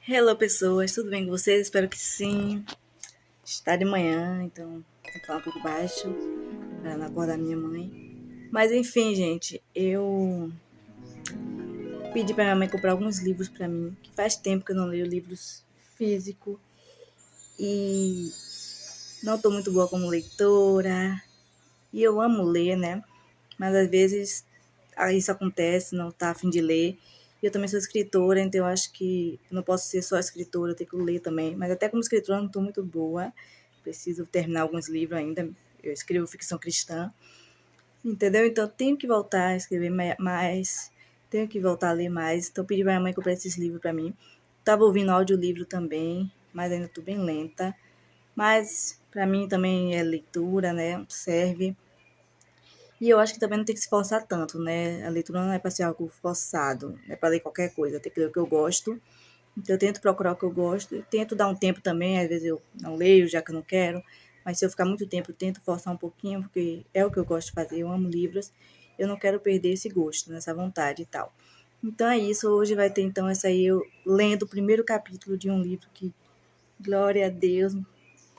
Hello, pessoas, tudo bem com vocês? Espero que sim. Está de manhã, então tem que falar um pouco baixo para não acordar minha mãe. Mas enfim, gente, eu pedi para minha mãe comprar alguns livros para mim, que faz tempo que eu não leio livros físicos e não estou muito boa como leitora. E eu amo ler, né? Mas às vezes isso acontece, não tá a fim de ler. E eu também sou escritora, então eu acho que eu não posso ser só escritora, eu tenho que ler também. Mas até como escritora eu não estou muito boa. Preciso terminar alguns livros ainda. Eu escrevo ficção cristã, entendeu? Então eu tenho que voltar a escrever mais, tenho que voltar a ler mais. Então eu pedi pra minha mãe comprar esses livros para mim. Tava ouvindo audiolivro também, mas ainda estou bem lenta. Mas para mim também é leitura, né? Serve. E eu acho que também não tem que se forçar tanto, né? A leitura não é para ser algo forçado, é para ler qualquer coisa, tem que ler o que eu gosto. Então eu tento procurar o que eu gosto, e tento dar um tempo também, às vezes eu não leio, já que eu não quero, mas se eu ficar muito tempo, eu tento forçar um pouquinho, porque é o que eu gosto de fazer, eu amo livros, eu não quero perder esse gosto, essa vontade e tal. Então é isso, hoje vai ter então essa aí, eu lendo o primeiro capítulo de um livro que, glória a Deus,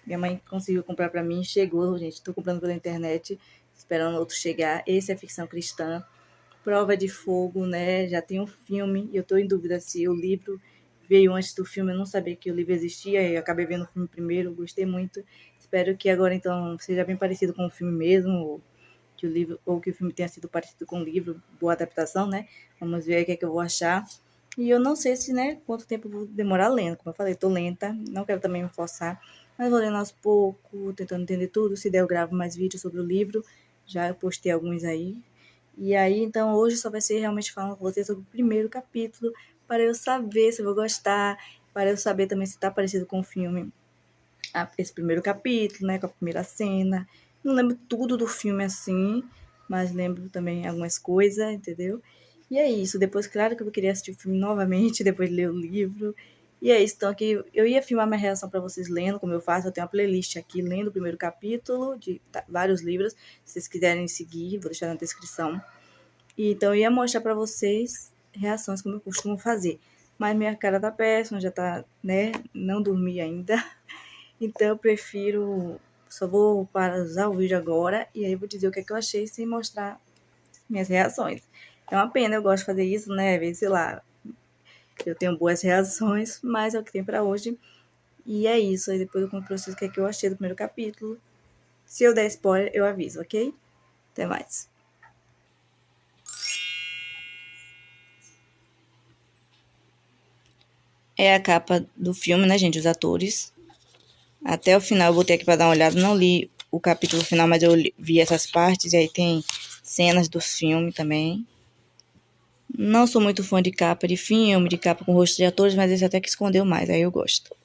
minha mãe conseguiu comprar para mim, chegou, gente, estou comprando pela internet, esperando outro chegar. Esse é ficção cristã, Prova de Fogo, né? Já tem um filme, e eu estou em dúvida se o livro veio antes do filme, eu não sabia que o livro existia, eu acabei vendo o filme primeiro, gostei muito. Espero que agora então seja bem parecido com o filme mesmo, ou que o livro, ou que o filme tenha sido parecido com o livro, boa adaptação, né? Vamos ver o que é que eu vou achar. E eu não sei se, né, quanto tempo eu vou demorar lendo. Como eu falei, tô lenta, não quero também me forçar, mas vou lendo aos poucos, tentando entender tudo. Se der, eu gravo mais vídeos sobre o livro. Já eu postei alguns aí. E aí, então, hoje só vai ser realmente falando com vocês sobre o primeiro capítulo, para eu saber se eu vou gostar, para eu saber também se está parecido com o filme. Esse primeiro capítulo, né, com a primeira cena. Não lembro tudo do filme assim, mas lembro também algumas coisas, entendeu? E é isso. Depois, claro que eu queria assistir o filme novamente, depois de ler o livro. E é isso. Então, aqui eu ia filmar minha reação para vocês lendo, como eu faço. Eu tenho uma playlist aqui, lendo o primeiro capítulo de vários livros. Se vocês quiserem seguir, vou deixar na descrição. E, então, eu ia mostrar para vocês reações, como eu costumo fazer. Mas minha cara tá péssima, já tá, né? Não dormi ainda. Então eu prefiro. Só vou pausar o vídeo agora e aí eu vou dizer o que é que eu achei sem mostrar minhas reações. É uma pena, eu gosto de fazer isso, né? Às vezes, sei lá, eu tenho boas reações, mas é o que tem pra hoje. E é isso. Aí depois eu conto pra vocês o que é que eu achei do primeiro capítulo. Se eu der spoiler, eu aviso, ok? Até mais. É a capa do filme, né, gente? Os atores. Até o final eu botei aqui pra dar uma olhada. Não li o capítulo final, mas eu vi essas partes. E aí tem cenas do filme também. Não sou muito fã de capa de filme, de capa com rosto de atores, mas esse até que escondeu mais, aí eu gosto.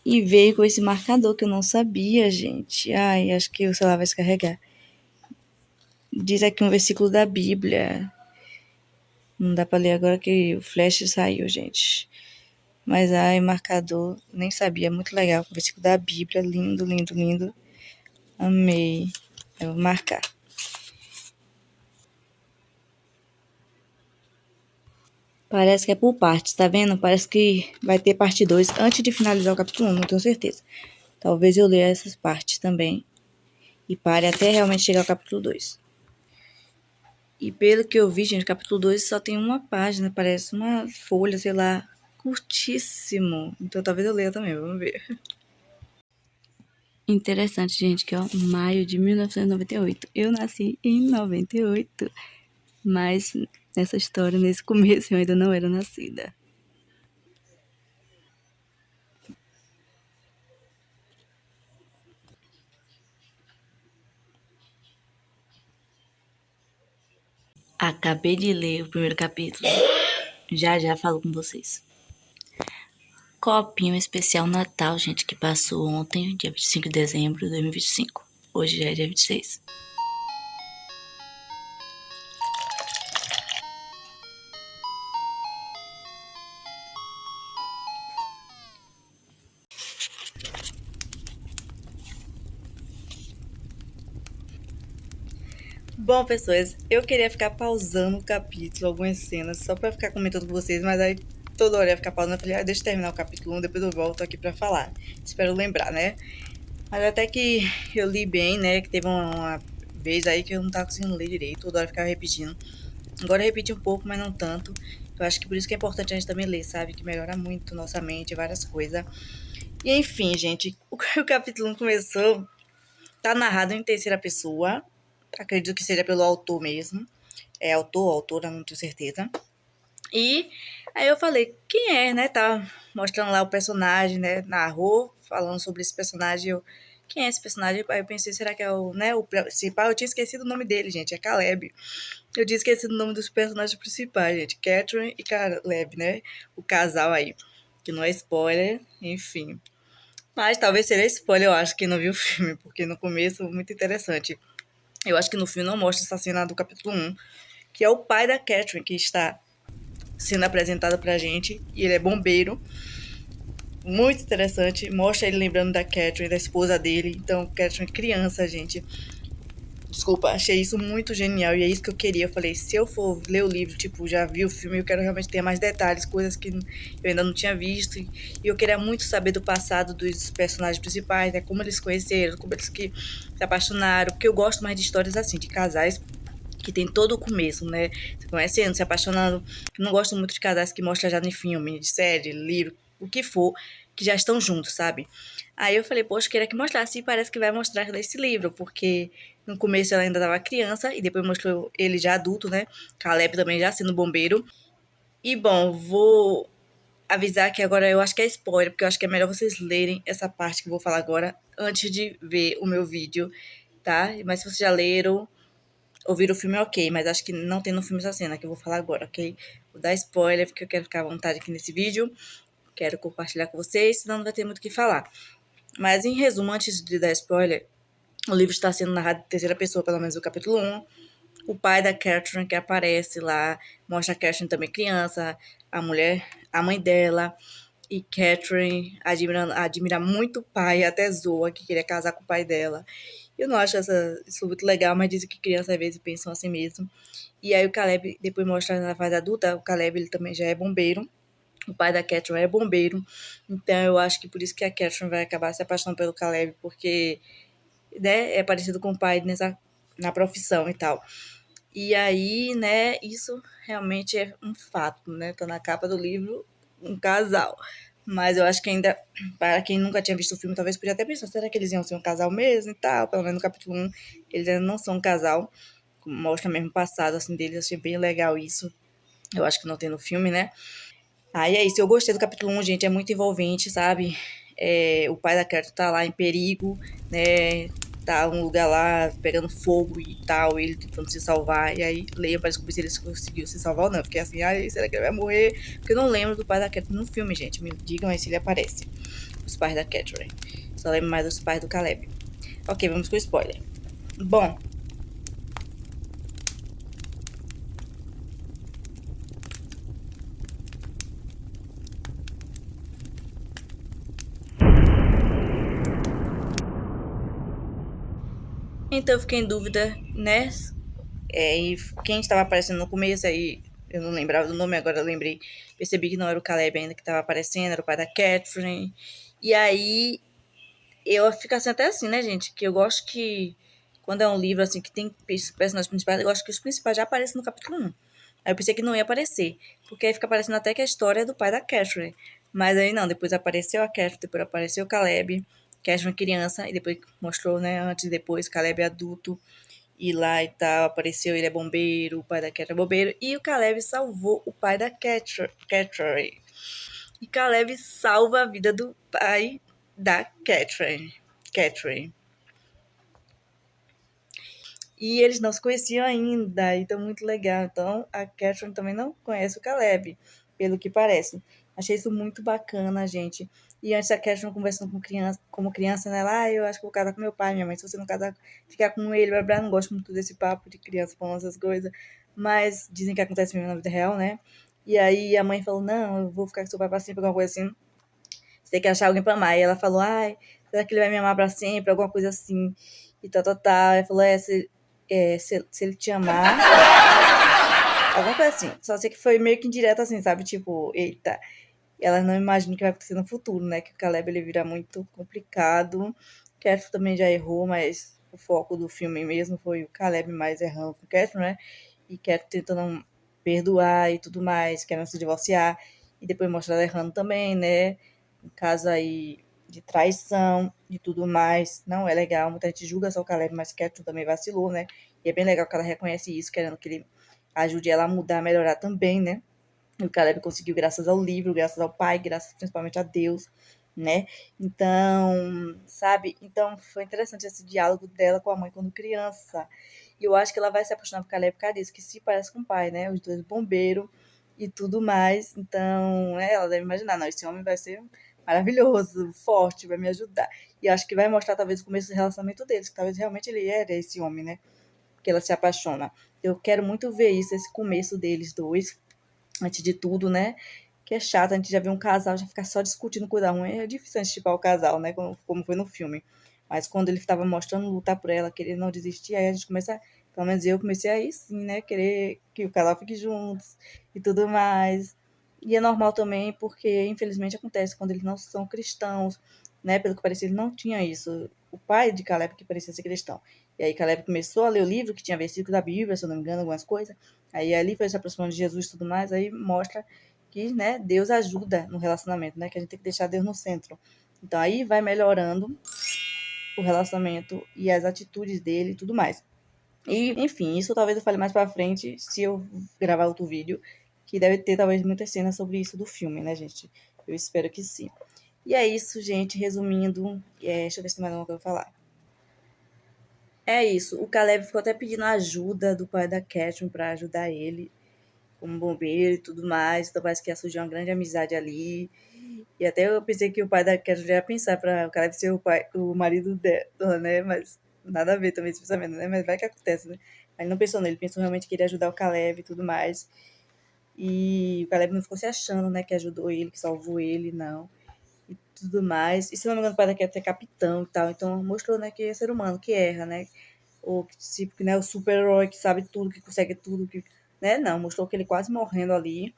E veio com esse marcador que eu não sabia, gente. Ai, acho que o celular vai descarregar. Diz aqui um versículo da Bíblia. Não dá pra ler agora que o flash saiu, gente. Mas ai, marcador, nem sabia. Muito legal. O versículo da Bíblia, lindo, lindo, lindo. Amei. Eu vou marcar. Parece que é por partes, tá vendo? Parece que vai ter parte 2 antes de finalizar o capítulo 1, não tenho certeza. Talvez eu leia essas partes também. E pare até realmente chegar ao capítulo 2. E pelo que eu vi, gente, o capítulo 2 só tem uma página, parece uma folha, sei lá, curtíssimo. Então talvez eu leia também, vamos ver. Interessante, gente, que ó, maio de 1998. Eu nasci em 98, mas nessa história, nesse começo, eu ainda não era nascida. Acabei de ler o primeiro capítulo. Já já falo com vocês. Copinho especial Natal, gente, que passou ontem, dia 25 de dezembro de 2025. Hoje já é dia 26. Bom, pessoas, eu queria ficar pausando o capítulo, algumas cenas, só pra ficar comentando com vocês, mas aí toda hora ia ficar pausando. Eu falei, deixa eu terminar o capítulo 1, depois eu volto aqui pra falar. Espero lembrar, né? Mas até que eu li bem, né? Que teve uma vez aí que eu não tava conseguindo ler direito, toda hora eu ficava repetindo. Agora eu repeti um pouco, mas não tanto. Eu acho que por isso que é importante a gente também ler, sabe? Que melhora muito nossa mente, várias coisas. E enfim, gente, o capítulo 1 começou, tá narrado em terceira pessoa. Acredito que seja pelo autor mesmo. É autor ou autora, não tenho certeza. E aí eu falei, quem é, né? Tá mostrando lá o personagem, né? Narrou, falando sobre esse personagem. Quem é esse personagem? Aí eu pensei, será que é o, né, o principal? Eu tinha esquecido o nome dele, gente, é Caleb. Eu tinha esquecido o nome dos personagens principais, gente. Catherine e Caleb, né? O casal aí. Que não é spoiler, enfim. Mas talvez seja spoiler, eu acho, quem não viu o filme, porque no começo, muito interessante. Eu acho que no filme não mostra essa cena do capítulo 1, que é o pai da Catherine, que está sendo apresentado pra gente, e ele é bombeiro. Muito interessante, mostra ele lembrando da Catherine, da esposa dele. Então, Catherine criança, gente. Desculpa, achei isso muito genial e é isso que eu queria. Eu falei, se eu for ler o livro, tipo, já vi o filme, eu quero realmente ter mais detalhes, coisas que eu ainda não tinha visto. E eu queria muito saber do passado dos personagens principais, né? Como eles se conheceram, como eles que se apaixonaram. Porque eu gosto mais de histórias assim, de casais que tem todo o começo, né? Se conhecendo, se apaixonando. Eu não gosto muito de casais que mostram já em filme, de série, livro, o que for, que já estão juntos, sabe? Aí eu falei, poxa, queria que mostrasse, e parece que vai mostrar nesse livro, porque no começo ela ainda estava criança, e depois mostrou ele já adulto, né? Caleb também já sendo bombeiro. E bom, vou avisar que agora eu acho que é spoiler, porque eu acho que é melhor vocês lerem essa parte que eu vou falar agora, antes de ver o meu vídeo, tá? Mas se vocês já leram, ouviram o filme, ok, mas acho que não tem no filme essa cena que eu vou falar agora, ok? Vou dar spoiler, porque eu quero ficar à vontade aqui nesse vídeo, quero compartilhar com vocês, senão não vai ter muito o que falar. Mas em resumo, antes de dar spoiler, o livro está sendo narrado em terceira pessoa, pelo menos o capítulo 1. O pai da Catherine que aparece lá, mostra a Catherine também criança, a mulher, a mãe dela. E Catherine admira muito o pai, até zoa que queria casar com o pai dela. Eu não acho isso muito legal, mas dizem que crianças às vezes pensam assim mesmo. E aí o Caleb, depois mostra na fase adulta, o Caleb ele também já é bombeiro. O pai da Catherine é bombeiro. Então eu acho que por isso que a Catherine vai acabar se apaixonando pelo Caleb, porque, né, é parecido com o pai na profissão e tal. E aí, né, isso realmente é um fato, né? Tá na capa do livro um casal. Mas eu acho que ainda, para quem nunca tinha visto o filme, talvez podia até pensar, será que eles iam ser um casal mesmo e tal? Pelo menos no capítulo 1, eles ainda não são um casal. Mostra mesmo o passado, assim, deles. Achei bem legal isso. Eu acho que não tem no filme, né? Aí é isso, eu gostei do capítulo 1, gente, é muito envolvente, sabe? O pai da Carter tá lá em perigo, né? Tá um lugar lá pegando fogo e tal, ele tentando se salvar. E aí, leiam para descobrir se ele conseguiu se salvar ou não. Fiquei assim, ai, será que ele vai morrer? Porque eu não lembro do pai da Catherine no filme, gente. Me digam aí se ele aparece. Os pais da Catherine. Só lembro mais dos pais do Caleb. Ok, vamos com o spoiler. Bom, então eu fiquei em dúvida, né? E quem estava aparecendo no começo, aí eu não lembrava do nome, agora eu lembrei. Percebi que não era o Caleb ainda que estava aparecendo, era o pai da Catherine. E aí eu fico assim, até assim, né, gente? Que eu gosto que quando é um livro assim que tem personagens principais, eu gosto que os principais já apareçam no capítulo 1. Aí eu pensei que não ia aparecer, porque aí fica aparecendo até que a história é do pai da Catherine. Mas aí não, depois apareceu a Catherine, depois apareceu o Caleb, Catherine criança, e depois mostrou, né, antes e depois, Caleb adulto. E lá e tal, apareceu, ele é bombeiro, o pai da Catherine é bombeiro. E o Caleb salvou o pai da Catherine. E Caleb salva a vida do pai da Catherine. E eles não se conheciam ainda, então muito legal. Então a Catherine também não conhece o Caleb, pelo que parece. Achei isso muito bacana, gente. E antes a Catherine conversando com criança, como criança, né? Lá, eu acho que vou casar com meu pai, minha mãe. Se você não casar, ficar com ele, blá, blá, não gosto muito desse papo de criança falando essas coisas. Mas dizem que acontece mesmo na vida real, né? E aí a mãe falou, não, eu vou ficar com seu pai pra sempre, alguma coisa assim. Você tem que achar alguém pra amar. E ela falou, ai, será que ele vai me amar pra sempre? Alguma coisa assim. E tal, tal, tal. Ela falou, se ele te amar. Alguma coisa assim. Só sei que foi meio que indireto assim, sabe? Tipo, eita, ela não imagina o que vai acontecer no futuro, né? Que o Caleb ele vira muito complicado. Catherine também já errou, mas o foco do filme mesmo foi o Caleb mais errando com Catherine, né? E Catherine tentando perdoar e tudo mais, querendo se divorciar. E depois mostra ela errando também, né? Um caso aí de traição e tudo mais. Não é legal. Muita gente julga só o Caleb, mas Catherine também vacilou, né? E é bem legal que ela reconhece isso, querendo que ele ajude ela a mudar, a melhorar também, né? O Caleb conseguiu graças ao livro, graças ao pai, graças principalmente a Deus, né? Então, sabe? Então foi interessante esse diálogo dela com a mãe quando criança. E eu acho que ela vai se apaixonar por Caleb por causa disso, que se parece com o pai, né? Os dois bombeiros e tudo mais. Então, né, ela deve imaginar, não, esse homem vai ser maravilhoso, forte, vai me ajudar. E eu acho que vai mostrar talvez o começo do relacionamento deles, que talvez realmente ele era esse homem, né? Que ela se apaixona. Eu quero muito ver isso, esse começo deles dois, antes de tudo, né? Que é chato, a gente já vê um casal já ficar só discutindo coisa ruim. É difícil antecipar o casal, né? Como foi no filme. Mas quando ele estava mostrando lutar por ela, querer não desistir, aí a gente começa, pelo menos eu comecei aí sim, né? Querer que o casal fique juntos e tudo mais. E é normal também, porque infelizmente acontece quando eles não são cristãos, né? Pelo que parecia, ele não tinha isso. O pai de Caleb que parecia ser cristão. E aí Caleb começou a ler o livro, que tinha versículo da Bíblia, se eu não me engano, algumas coisas. Aí ali foi se aproximando de Jesus e tudo mais, aí mostra que, né, Deus ajuda no relacionamento, né, que a gente tem que deixar Deus no centro. Então aí vai melhorando o relacionamento e as atitudes dele e tudo mais. E, enfim, isso talvez eu fale mais pra frente, se eu gravar outro vídeo, que deve ter talvez muitas cenas sobre isso do filme, né, gente? Eu espero que sim. E é isso, gente, resumindo, deixa eu ver se tem mais alguma coisa pra falar. É isso, o Caleb ficou até pedindo ajuda do pai da Catherine pra ajudar ele como bombeiro e tudo mais, então parece que ia surgir uma grande amizade ali. E até eu pensei que o pai da Catherine já ia pensar para o Caleb ser o pai, o marido dela, né? Mas nada a ver também esse pensamento, né? Mas vai que acontece, né? Mas ele não pensou nele, pensou realmente que ele ia ajudar o Caleb e tudo mais. E o Caleb não ficou se achando, né? Que ajudou ele, que salvou ele, não. E tudo mais. E se não me engano, o pai da Catherine é capitão e tal. Então mostrou, né, que é ser humano, que erra, né? Ou tipo, né, o super-herói que sabe tudo, que consegue tudo, que, né? Não, mostrou que ele quase morrendo ali,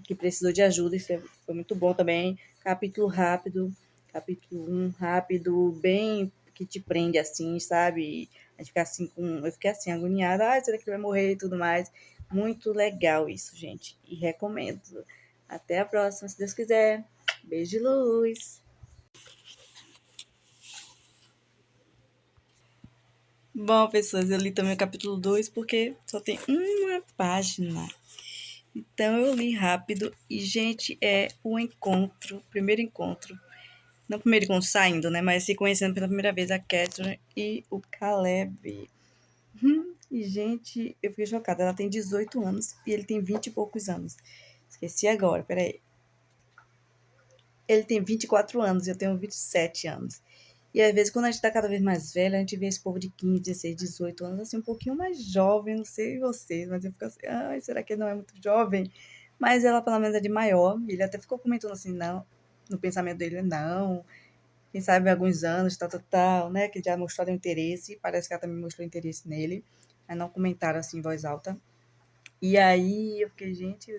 que precisou de ajuda, isso foi muito bom também. Capítulo rápido, capítulo 1 rápido, bem que te prende assim, sabe? A gente fica assim com. Eu fiquei assim, agoniada, será que ele vai morrer e tudo mais. Muito legal isso, gente. E recomendo. Até a próxima, se Deus quiser. Beijo de luz. Bom, pessoas, eu li também o capítulo 2 porque só tem uma página. Então eu li rápido e, gente, é o encontro, primeiro encontro. Não o primeiro encontro saindo, né? Mas se conhecendo pela primeira vez a Catherine e o Caleb. E, gente, eu fiquei chocada. Ela tem 18 anos e ele tem 20 e poucos anos. Esqueci agora, peraí. Ele tem 24 anos e eu tenho 27 anos. E às vezes, quando a gente tá cada vez mais velha, a gente vê esse povo de 15, 16, 18 anos, assim, um pouquinho mais jovem, não sei vocês, mas eu fico assim, ai, será que ele não é muito jovem? Mas ela, pelo menos, é de maior. Ele até ficou comentando assim, não, no pensamento dele, não. Quem sabe há alguns anos, tal, tal, tal, né? Que já mostrou interesse, parece que ela também mostrou interesse nele, mas não comentaram assim em voz alta. E aí eu fiquei, gente,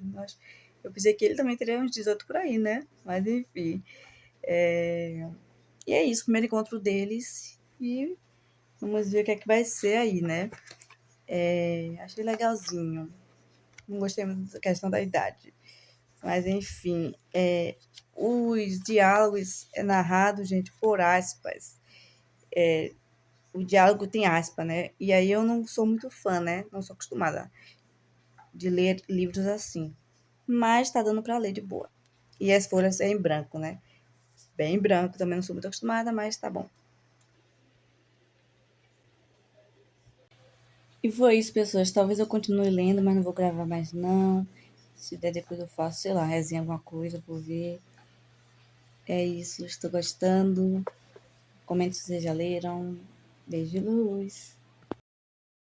eu pensei que ele também teria uns 18 por aí, né? Mas enfim. E é isso, o primeiro encontro deles. E vamos ver o que é que vai ser aí, né? Achei legalzinho. Não gostei muito da questão da idade. Mas enfim, os diálogos é narrado, gente, por aspas. O diálogo tem aspa, né? E aí eu não sou muito fã, né? Não sou acostumada de ler livros assim. Mas tá dando pra ler de boa. E as folhas é em branco, né? Bem branco, também não sou muito acostumada, mas tá bom. E foi isso, pessoas. Talvez eu continue lendo, mas não vou gravar mais não. Se der depois eu faço, sei lá, resenha alguma coisa, vou ver. É isso, estou gostando. Comente se vocês já leram. Beijo de luz.